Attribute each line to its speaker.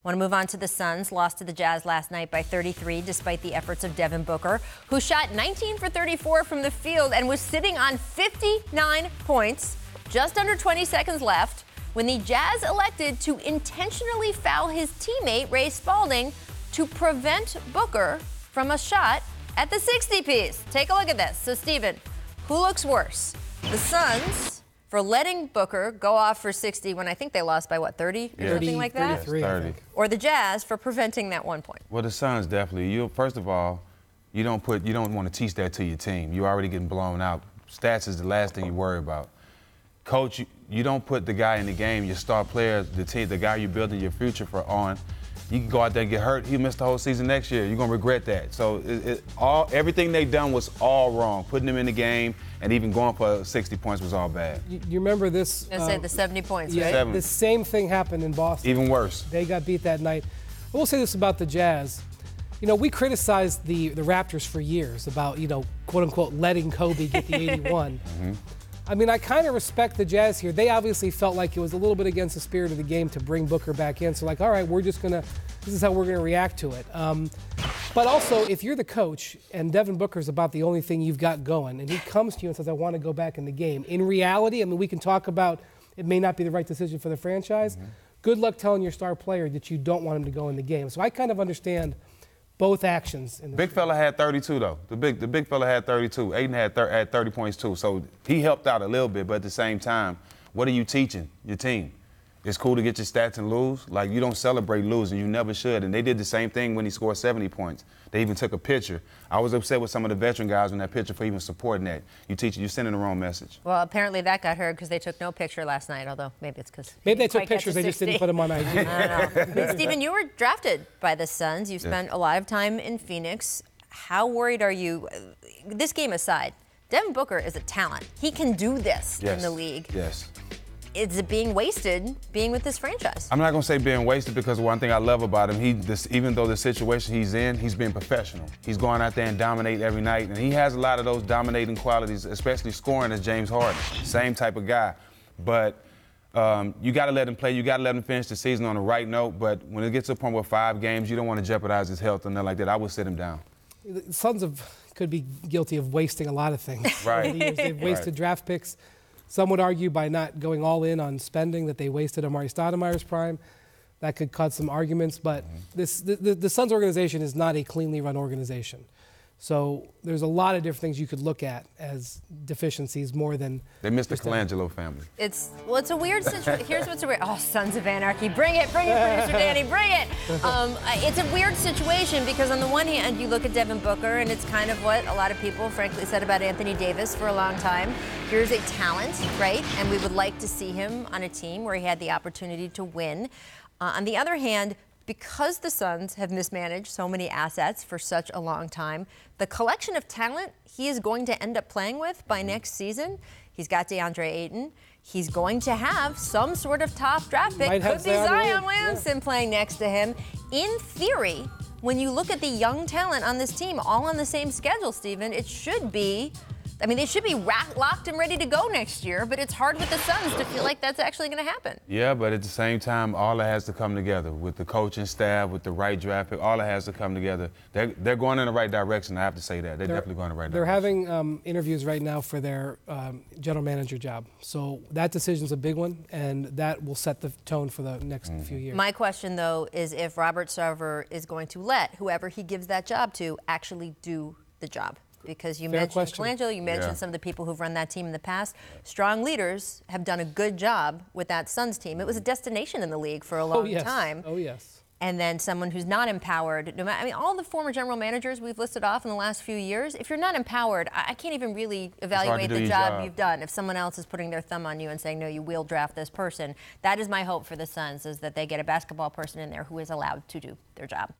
Speaker 1: Want to move on to the Suns. Lost to the Jazz last night by 33 despite the efforts of Devin Booker, who shot 19 for 34 from the field and was sitting on 59 points, just under 20 seconds left, when the Jazz elected to intentionally foul his teammate, Ray Spalding, to prevent Booker from a shot at the 60-piece. Take a look at this. So, Stephen, who looks worse? The Suns for letting Booker go off for 60 when I think they lost by, what, 30 or something like that?
Speaker 2: 30.
Speaker 1: Or the Jazz for preventing that 1 point?
Speaker 2: Well, the Suns definitely. First of all, you don't want to teach that to your team. You're already getting blown out. Stats is the last thing you worry about. Coach, you don't put the guy in the game, your star player, the guy you're building your future for on. You can go out there and get hurt. He'll miss the whole season next year. You're going to regret that. So everything they done was all wrong. Putting him in the game and even going for 60 points was all bad.
Speaker 3: You remember this?
Speaker 1: I was going to say the 70 points,
Speaker 3: yeah,
Speaker 1: right?
Speaker 2: 7.
Speaker 3: The same thing happened in Boston.
Speaker 2: Even worse.
Speaker 3: They got beat that night. I will say this about the Jazz. You know, we criticized the Raptors for years about, quote-unquote, letting Kobe get the 81.
Speaker 2: Mm-hmm.
Speaker 3: I mean, I kind of respect the Jazz here. They obviously felt like it was a little bit against the spirit of the game to bring Booker back in. So, like, all right, this is how we're going to react to it. But also, if you're the coach and Devin Booker's about the only thing you've got going, and he comes to you and says, I want to go back in the game. In reality, I mean, we can talk about it may not be the right decision for the franchise. Mm-hmm. Good luck telling your star player that you don't want him to go in the game. So I kind of understand both actions.
Speaker 2: Big fella had 32, though. The big fella had 32. Ayton had 30 points, too. So he helped out a little bit, but at the same time, what are you teaching your team? It's cool to get your stats and lose. Like, you don't celebrate losing. You never should. And they did the same thing when he scored 70 points. They even took a picture. I was upset with some of the veteran guys on that picture for even supporting that. You're sending the wrong message.
Speaker 1: Well, apparently that got heard because they took no picture last night, although maybe it's because
Speaker 3: maybe they took pictures, they just didn't put them on IG.
Speaker 1: I don't know. I mean, Stephen, you were drafted by the Suns. You spent a lot of time in Phoenix. How worried are you? This game aside, Devin Booker is a talent. He can do this in the league.
Speaker 2: Yes.
Speaker 1: Is it being wasted being with this franchise?
Speaker 2: I'm not going to say being wasted because one thing I love about him, even though the situation he's in, he's been professional. He's going out there and dominate every night, and he has a lot of those dominating qualities, especially scoring as James Harden. Same type of guy. But you got to let him play. You got to let him finish the season on the right note. But when it gets to a point where 5 games, you don't want to jeopardize his health and nothing like that. I would sit him down.
Speaker 3: The Suns could be guilty of wasting a lot of things.
Speaker 2: Right.
Speaker 3: They've wasted draft picks. Some would argue by not going all in on spending that they wasted Amari Stoudemire's prime. That could cut some arguments, but the Suns organization is not a cleanly run organization. So there's a lot of different things you could look at as deficiencies more than...
Speaker 2: They missed the Colangelo family.
Speaker 1: It's a weird situation. Here's what's weird. Oh, Sons of Anarchy. Bring it, producer Danny, bring it. It's a weird situation because on the one hand, you look at Devin Booker, and it's kind of what a lot of people, frankly, said about Anthony Davis for a long time. Here's a talent, right? And we would like to see him on a team where he had the opportunity to win. On the other hand, because the Suns have mismanaged so many assets for such a long time, the collection of talent he is going to end up playing with by next season, he's got Deandre Ayton. He's going to have some sort of top draft pick. Could be Zion Williamson playing next to him. In theory, when you look at the young talent on this team, all on the same schedule, Stephen, it should be, I mean, they should be locked and ready to go next year, but it's hard with the Suns to feel like that's actually going to happen.
Speaker 2: Yeah, but at the same time, all it has to come together with the coaching staff, with the right draft pick. All it has to come together. They're going in the right direction. I have to say that. They're definitely going in the right direction.
Speaker 3: They're having interviews right now for their general manager job. So that decision's a big one, and that will set the tone for the next few years.
Speaker 1: My question, though, is if Robert Sarver is going to let whoever he gives that job to actually do the job. Because you mentioned Colangelo, you mentioned some of the people who've run that team in the past. Strong leaders have done a good job with that Suns team. It was a destination in the league for a long time.
Speaker 3: Oh, yes.
Speaker 1: And then someone who's not empowered. I mean, all the former general managers we've listed off in the last few years, if you're not empowered, I can't even really evaluate the job you've done. If someone else is putting their thumb on you and saying, no, you will draft this person. That is my hope for the Suns, is that they get a basketball person in there who is allowed to do their job.